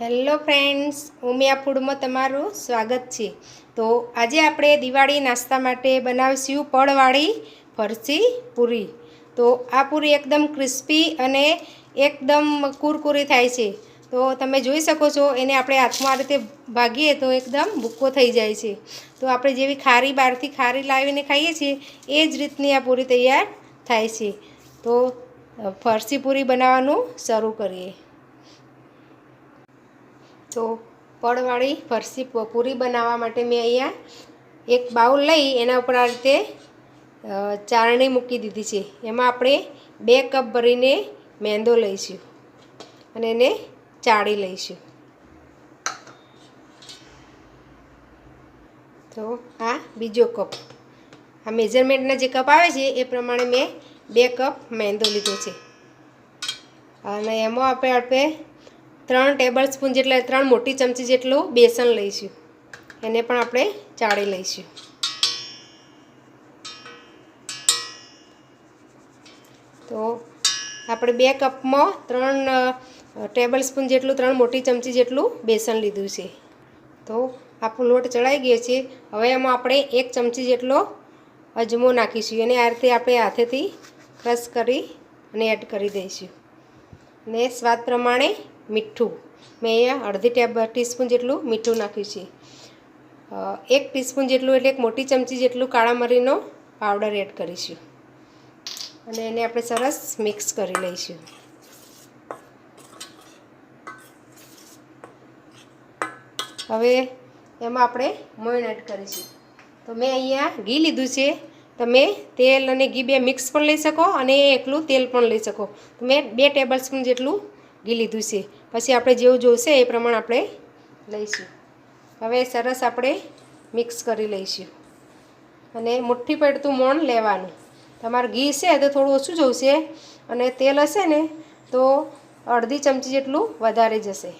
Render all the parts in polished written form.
Hello friends, Umiya ફૂડમાં તમારું સ્વાગત છે। તો આજે આપણે દિવાળી નાસ્તા માટે બનાવીશું પડવાળી ફરસી પૂરી। તો આ પૂરી એકદમ ક્રિસ્પી અને એકદમ કુરકુરી થાય છે। તો તમે જોઈ શકો છો, એને આપણે હાથમાં આ રીતે ભાગીએ તો એકદમ ભૂક્કો થઈ જાય છે। તો આપણે જેવી ખારી બહારથી ખારી લાવીને ખાઈએ છીએ એ જ રીતની આ પૂરી તૈયાર થાય છે। તો ફરસી પૂરી બનાવવાનું શરૂ કરીએ। તો પડવાળી ફરસી પૂરી બનાવવા માટે મેં અહીંયા એક બાઉલ લઈ એના ઉપર આ રીતે ચાળણી મૂકી દીધી છે। એમાં આપણે 2 કપ ભરીને મેંદો લઈશું અને એને ચાળી લઈશું। તો આ બીજો કપ, આ મેઝરમેન્ટના જે કપ આવે છે એ પ્રમાણે મેં 2 કપ મેંદો લીધો છે અને એમાં આપણે 3 ટેબલ સ્પૂન જેટલા 3 મોટી ચમચી જેટલું બેસન લઈશું, એને પણ આપણે ચાળી લઈશું। તો આપણે 2 કપમાં 3 ટેબલ સ્પૂન જેટલું 3 મોટી ચમચી જેટલું બેસન લીધું છે। તો આપણો લોટ ચડાઈ ગયો છે। હવે એમાં આપણે 1 ચમચી જેટલો અજમો નાખીશું અને આ રીતે આપણે હાથેથી ક્રશ કરી અને એડ કરી દઈશું। ને સ્વાદ પ્રમાણે મીઠું, મેં અહીંયા અડધી ટીસ્પૂન જેટલું મીઠું નાખ્યું છે। 1 ટીસ્પૂન જેટલું એટલે 1 મોટી ચમચી જેટલું કાળા મરીનો પાવડર એડ કરીશું અને એને આપણે સરસ મિક્સ કરી લઈશું। હવે એમાં આપણે મોણ એડ કરીશું। તો મેં અહીંયા ઘી લીધું છે, તમે તેલ અને ઘી બે મિક્સ પણ લઈ શકો અને એકલું તેલ પણ લઈ શકો। તો મેં 2 ટેબલ સ્પૂન જેટલું ઘી લીધું છે, પછી આપણે જેવું જોઈશે એ પ્રમાણે આપણે લઈશું। હવે સરસ આપણે મિક્સ કરી લઈશું અને મુઠ્ઠી પડતું મોણ લેવાનું। તમારે ઘી છે તો થોડું ઓછું જોઈશે અને તેલ હશે ને તો અડધી ચમચી જેટલું વધારે જશે।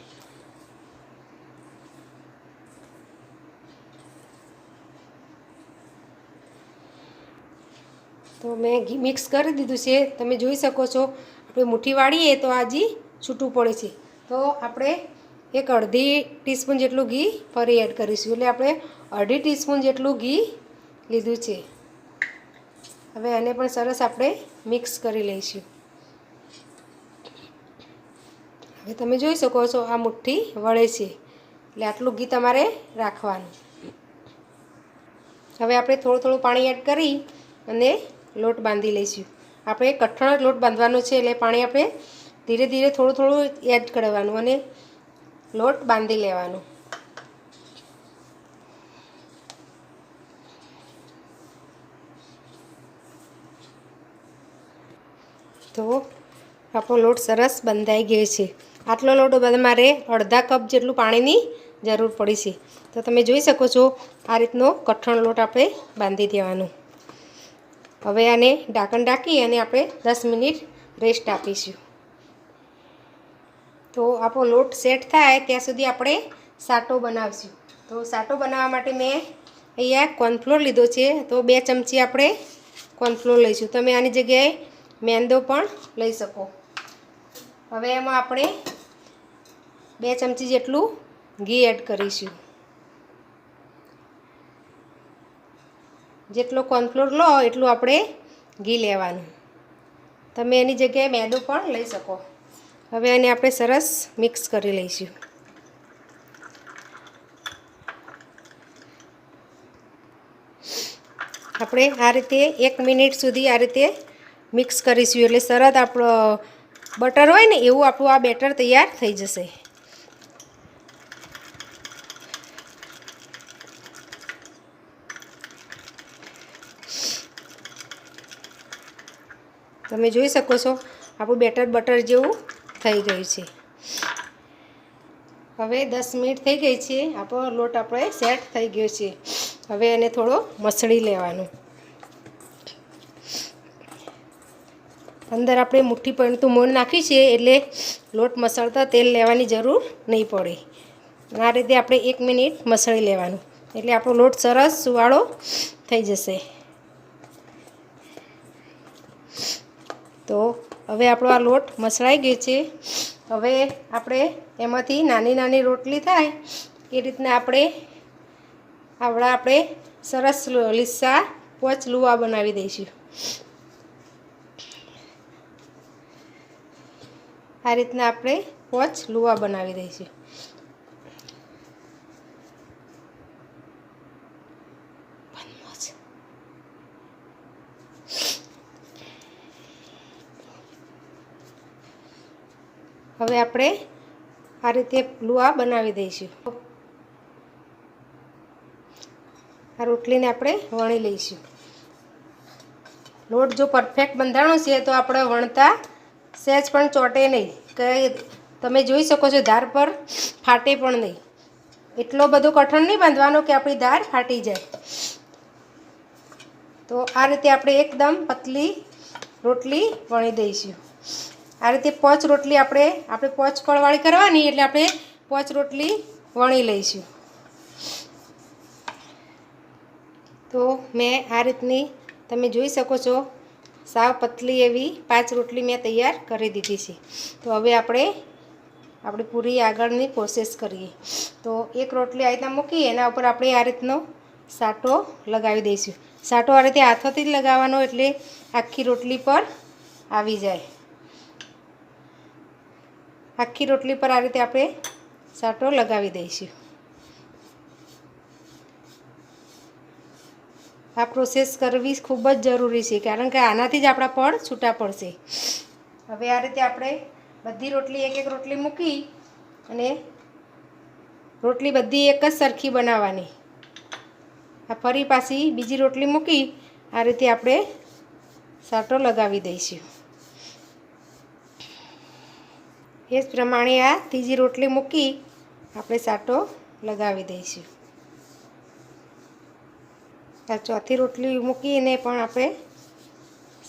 તો મેં ઘી મિક્સ કરી દીધું છે, તમે જોઈ શકો છો। આપણે મુઠ્ઠી વાળીએ તો આ જી છૂટું પડે છે, તો આપણે એક અડધી ટીસ્પૂન જેટલું ઘી ફરી એડ કરીશું, એટલે આપણે અડધી ટીસ્પૂન જેટલું ઘી લીધું છે। હવે આને પણ સરસ આપણે મિક્સ કરી લઈશું। હવે તમે જોઈ શકો છો આ મુઠ્ઠી વળે છે, એટલે આટલું ઘી તમારે રાખવાનું। હવે આપણે થોડું પાણી એડ કરી અને લોટ બાંધી લઈશું। આપણે કઠણ લોટ બાંધવાનો છે, એટલે પાણી આપણે ધીરે ધીરે થોડું એડ કરવાનું અને લોટ બાંધી લેવાનો। તો આપણો લોટ સરસ બંધાઈ ગયો છે। આટલો લોટ મારે અડધા કપ જેટલું પાણીની જરૂર પડી છે। તો તમે જોઈ શકો છો આ રીતનો કઠણ લોટ આપણે બાંધી દેવાનો। હવે આને ઢાંકણ ઢાંકી અને આપણે 10 મિનિટ રેસ્ટ આપીશું। તો આપણો લોટ સેટ થાય ત્યાં સુધી આપણે સાટો બનાવીશું। તો સાટો બનાવવા માટે મેં અહીંયા કોર્નફ્લોર લીધો છે, તો 2 ચમચી આપણે કોર્નફ્લોર લઈશું। તમે આની જગ્યાએ મેંદો પણ લઈ શકો। હવે એમાં આપણે 2 ચમચી જેટલું ઘી એડ કરીશું। જેટલો કોર્નફ્લોર લો એટલું આપણે ઘી લેવાનું, તમે એની જગ્યાએ મેંદો પણ લઈ શકો। હવે આને આપણે સરસ મિક્સ કરી લઈશું। આપણે આ રીતે 1 મિનિટ સુધી આ રીતે મિક્સ કરીશું, એટલે સરસ આપણો બટર હોય ને એવું આપણું આ બેટર તૈયાર થઈ જશે। તમે જોઈ શકો છો આપણું બેટર બટર જેવું થઈ ગયું છે। હવે 10 મિનિટ થઈ ગઈ છે, આપણો લોટ આપણે સેટ થઈ ગયો છે। હવે એને થોડો મસળી લેવાનો। અંદર આપણે મુઠ્ઠી પડતું મોણ નાખ્યું છે, એટલે લોટ મસળતા તેલ લેવાની જરૂર નહીં પડે। આ રીતે આપણે 1 મિનિટ મસળી લેવાનું, એટલે આપણો લોટ સરસ સુવાળો થઈ જશે। તો હવે આપણો આ લોટ મસળાઈ ગયો છે હવે આપણે એમાંથી નાની નાની રોટલી થાય એ રીતના આપણે સરસ લીસા પોચ લુવા બનાવી દઈશું. આ રીતના આપણે પોચ લુવા બનાવી દઈશું. હવે આપણે આ રીતે લુવા બનાવી દઈશું. આ રોટલીને આપણે વણી લઈશું. લોટ જો પરફેક્ટ બંધાણો છે તો આપણે વણતા સહેજ પણ ચોટે નહીં, કે તમે જોઈ શકો છો ધાર પર ફાટે પણ નહીં. એટલો બધો કઠણ નહીં બાંધવાનો કે આપણી ધાર ફાટી જાય. તો આ રીતે આપણે એકદમ પતલી રોટલી વણી દઈશું. આ રીતે પોચ રોટલી આપણે પોચ કળવાળી કરવાની, એટલે આપણે પોચ રોટલી વણી લઈશું. તો મેં આ રીતની તમે જોઈ શકો છો સાવ પતલી એવી 5 રોટલી મેં તૈયાર કરી દીધી છે. તો હવે આપણે પૂરી આગળની પ્રોસેસ કરીએ. તો એક રોટલી આ રીતના મૂકી એના ઉપર આપણે આ રીતનો સાટો લગાવી દઈશું. સાટો આ રીતે હાથોથી જ લગાવવાનો, એટલે આખી રોટલી પર આવી જાય. આખી રોટલી પર આ રીતે આપણે સાટો લગાવી દઈશું. આ પ્રોસેસ કરવી ખૂબ જ જરૂરી છે, કારણ કે આનાથી જ આપણા પડ છૂટા પડશે. હવે આ રીતે આપણે બધી રોટલી એક રોટલી મૂકી અને રોટલી બધી એક જ સરખી બનાવવાની. આ ફરી પાછી બીજી રોટલી મૂકી આ રીતે આપણે સાટો લગાવી દઈશું. એ જ પ્રમાણે આ ત્રીજી રોટલી મૂકી આપણે સાટો લગાવી દઈશું. આ ચોથી રોટલી મૂકીને પણ આપણે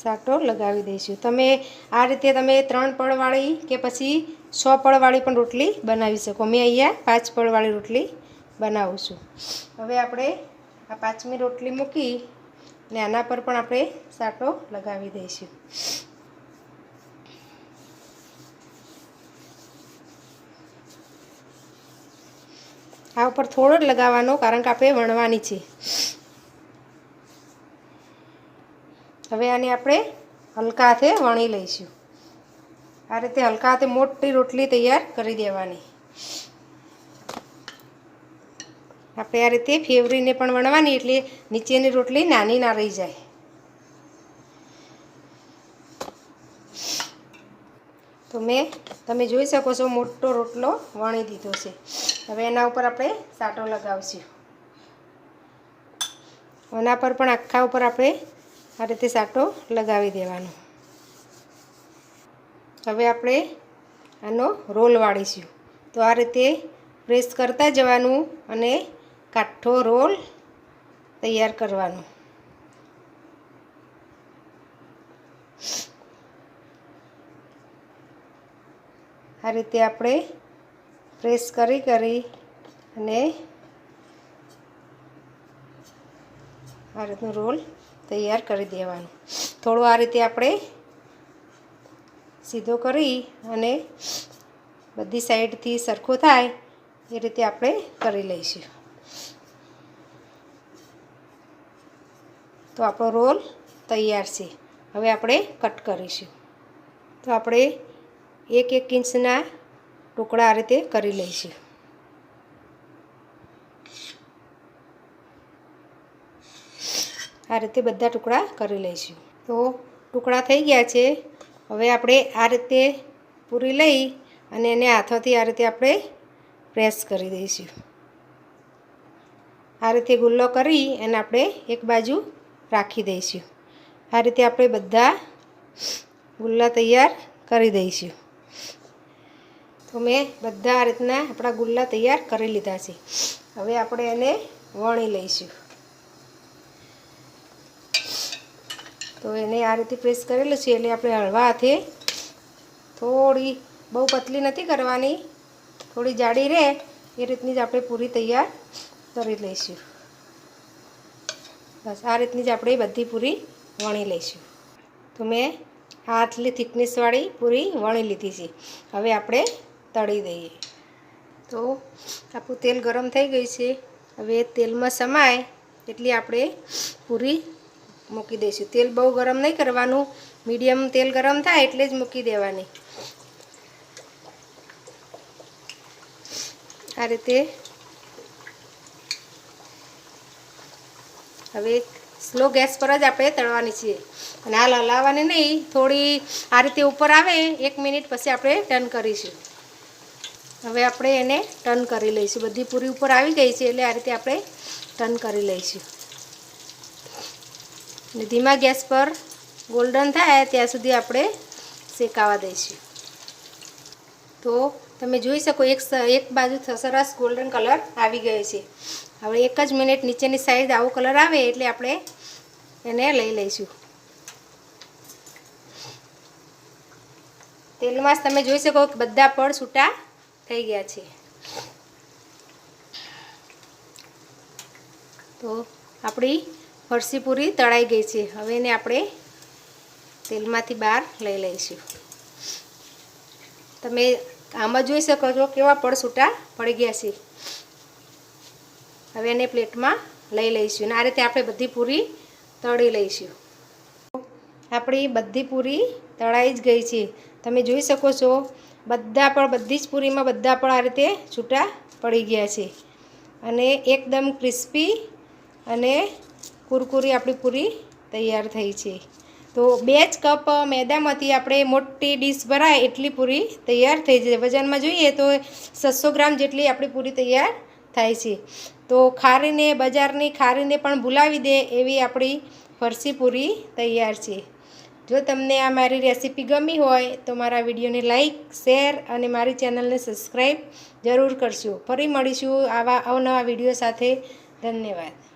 સાટો લગાવી દઈશું. તમે આ રીતે 3 પડવાળી કે પછી 6 પડવાળી પણ રોટલી બનાવી શકો. મેં અહીંયા 5 પડવાળી રોટલી બનાવું છું. હવે આપણે આ 5મી રોટલી મૂકી ને આના પર પણ આપણે સાટો લગાવી દઈશું. આ ઉપર થોડો જ લગાવવાનો, કારણ કે આપણે વણવાની છે. હવે આને આપણે હલકા હાથે વણી લઈશું. આ રીતે હલકા હાથે મોટી રોટલી તૈયાર કરી દેવાની. આપણે આ રીતે ફેવરીને પણ વણવાની, એટલે નીચેની રોટલી નાની ના રહી જાય. તો તમે જોઈ શકો છો મોટો રોટલો વણી દીધો છે. હવે એના ઉપર આપણે સાટો લગાવશું. એના પર પણ આખા ઉપર આપણે આ રીતે સાટો લગાવી દેવાનો. હવે આપણે આનો રોલ વાળીશું. તો આ રીતે પ્રેસ કરતા જવાનું અને કાઠો રોલ તૈયાર કરવાનો. આ રીતે આપણે પ્રેસ કરી અને આ રીતનો રોલ તૈયાર કરી દેવાનો. થોડો આ રીતે આપણે સીધો કરી અને બધી સાઈડથી સરખો થાય એ રીતે આપણે કરી લઈશું. તો આપણો રોલ તૈયાર છે. હવે આપણે કટ કરીશું. તો આપણે 1 ઇંચના ટુકડા આ રીતે કરી લઈશું. આ રીતે બધા ટુકડા કરી લઈશું. તો ટુકડા થઈ ગયા છે. હવે આપણે આ રીતે પૂરી લઈ અને એને હાથોથી આ રીતે આપણે પ્રેસ કરી દઈશું. આ રીતે ગુલ્લો કરી અને આપણે એક બાજુ રાખી દઈશું. આ રીતે આપણે બધા ગુલ્લા તૈયાર કરી દઈશું. તો મેં બધા આ રીતના આપણા ગુલ્લા તૈયાર કરી લીધા છે. હવે આપણે એને વણી લઈશું. તો એને આ રીતે પ્રેસ કરેલું છે, એટલે આપણે હળવા હાથે થોડી, બહુ પતલી નથી કરવાની, થોડી જાડી રહે એ રીતની જ આપણે પૂરી તૈયાર કરી લઈશું. બસ આ રીતની જ આપણે બધી પૂરી વણી લઈશું. તો મેં આટલી થિકનેસવાળી પૂરી વણી લીધી છે. હવે આપણે તળી દઈએ. તો આપણું તેલ ગરમ થઈ ગયું છે. હવે તેલમાં સમાય એટલી આપણે પૂરી મૂકી દઈશું. તેલ બહુ ગરમ નહીં કરવાનું, મીડિયમ તેલ ગરમ થાય એટલે જ મૂકી દેવાની. આ રીતે હવે સ્લો ગેસ પર જ આપણે તળવાની છે અને હાલ હલાવવાની નહીં. થોડી આ રીતે ઉપર આવે 1 મિનિટ પછી આપણે ટર્ન કરીશું. હવે આપણે એને ટર્ન કરી લઈશું. બધી પૂરી ઉપર આવી ગઈ છે એટલે આ રીતે આપણે ટર્ન કરી લઈશું. અને ધીમા ગેસ પર ગોલ્ડન થાય ત્યાં સુધી આપણે શેકાવા દઈશું. તો તમે જોઈ શકો એક બાજુ સરસ ગોલ્ડન કલર આવી ગયો છે. હવે 1 જ મિનિટ નીચેની સાઈડ આવો કલર આવે એટલે આપણે એને લઈ લઈશું. તેલમાં જ તમે જોઈ શકો કે બધા પડ છૂટા થઈ ગયા છે. તો આપણી ફરસી પૂરી તળાઈ ગઈ છે. હવે એને આપણે તેલમાંથી બહાર લઈ લઈશું. તમે આમાં જોઈ શકો છો કેવા પડ છૂટા પડી ગયા છે. હવે એને પ્લેટમાં લઈ લઈશું અને આ રીતે આપણે બધી પૂરી તળી લઈશું. આપણી બધી પૂરી તળાઈ જ ગઈ છે. તમે જોઈ શકો છો બધી જ પૂરીમાં બધા પણ આ રીતે છૂટા પડી ગયા છે અને એકદમ ક્રિસ્પી અને કુરકુરી આપણી પૂરી તૈયાર થઈ છે. તો 2 જ કપ મેદામાંથી આપણે મોટી ડીશ ભરાય એટલી પૂરી તૈયાર થઈ જાય. વજનમાં જોઈએ તો 600 ગ્રામ જેટલી આપણી પૂરી તૈયાર થાય છે. તો ખારીને બજારની ખારીને પણ ભૂલાવી દે એવી આપણી ફરસી પૂરી તૈયાર છે. જો તમને આ મારી રેસીપી ગમી હોય તો મારા વિડીયોને લાઈક, શેર અને મારી ચેનલને સબસ્ક્રાઈબ જરૂર કરશો. ફરી મળીશું આવા અવનવા વિડીયો સાથે. ધન્યવાદ.